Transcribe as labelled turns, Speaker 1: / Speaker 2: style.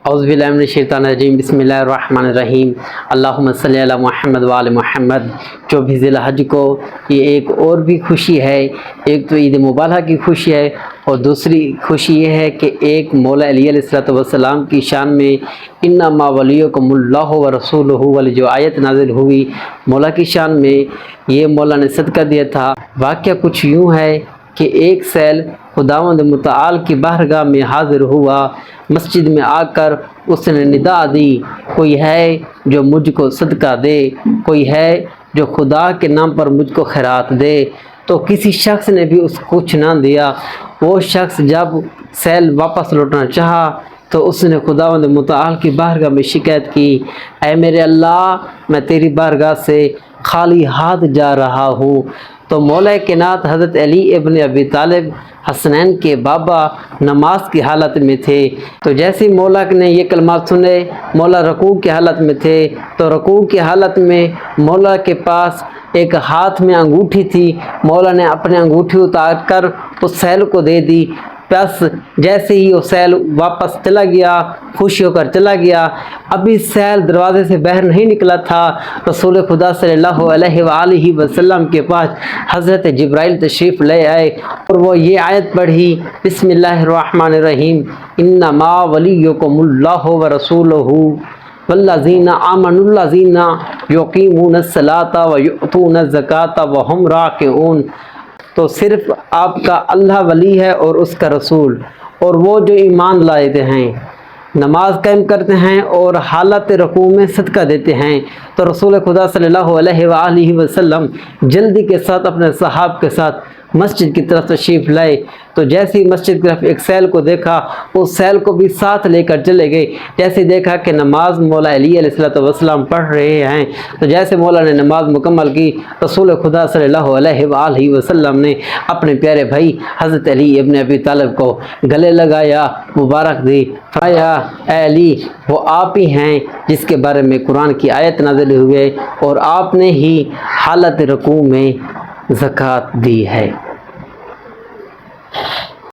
Speaker 1: اعوذ باللہ من الشیطان الرجیم، بسم اللہ الرحمن الرحیم، اللہم صلی علی محمد وآل محمد۔ 24 ذی الحج کو یہ ایک اور بھی خوشی ہے، ایک تو عید مبارکہ کی خوشی ہے اور دوسری خوشی یہ ہے کہ ایک مولا علی علیہ السلام کی شان میں انما ولیکم اللہ ورسولہ والی جو آیت نازل ہوئی، مولا کی شان میں یہ مولا نے صدقہ دیا تھا۔ واقعہ کچھ یوں ہے کہ ایک سیل خداوند متعال کی بارگاہ میں حاضر ہوا، مسجد میں آ کر اس نے ندا دی، کوئی ہے جو مجھ کو صدقہ دے، کوئی ہے جو خدا کے نام پر مجھ کو خیرات دے۔ تو کسی شخص نے بھی اس کو کچھ نہ دیا۔ وہ شخص جب سیل واپس لوٹنا چاہا تو اس نے خداوند متعال کی بارگاہ میں شکایت کی، اے میرے اللہ، میں تیری بارگاہ سے خالی ہاتھ جا رہا ہوں۔ تو مولا کائنات حضرت علی ابن ابی طالب حسنین کے بابا نماز کی حالت میں تھے، تو جیسے مولا نے یہ کلمات سنے، مولا رکوع کی حالت میں تھے، تو رکوع کی حالت میں مولا کے پاس ایک ہاتھ میں انگوٹھی تھی، مولا نے اپنے انگوٹھی اتار کر اس سیل کو دے دی۔ بس جیسے ہی وہ سیل واپس چلا گیا، خوشی ہو کر چلا گیا، ابھی سیل دروازے سے باہر نہیں نکلا تھا، رسول خدا صلی اللہ علیہ وآلہ وسلم کے پاس حضرت جبرائیل تشریف لے آئے اور وہ یہ آیت پڑھی، بسم اللہ الرحمن الرحیم، انما ولیکم اللہ ورسولہ والذین آمنوا الذین یقیمون الصلاۃ ویؤتون الزکاۃ وہم راکعون۔ تو صرف آپ کا اللہ ولی ہے اور اس کا رسول، اور وہ جو ایمان لائے ہیں، نماز قائم کرتے ہیں اور حالت رکوع میں صدقہ دیتے ہیں۔ تو رسول خدا صلی اللہ علیہ وآلہ وسلم جلدی کے ساتھ اپنے صحاب کے ساتھ مسجد کی طرف تشریف لائے، تو جیسے ہی مسجد کی طرف ایک سیل کو دیکھا، اس سیل کو بھی ساتھ لے کر چلے گئے۔ جیسے دیکھا کہ نماز مولا علی علیہ السلام پڑھ رہے ہیں، تو جیسے مولا نے نماز مکمل کی، رسول خدا صلی اللہ علیہ وآلہ وسلم نے اپنے پیارے بھائی حضرت علی ابن ابی طالب کو گلے لگایا، مبارک دی، فرمایا، اے علی، وہ آپ ہی ہیں جس کے بارے میں قرآن کی آیت نازل ہوئی اور آپ نے ہی حالت رکوع میں زکوٰۃ دی ہے۔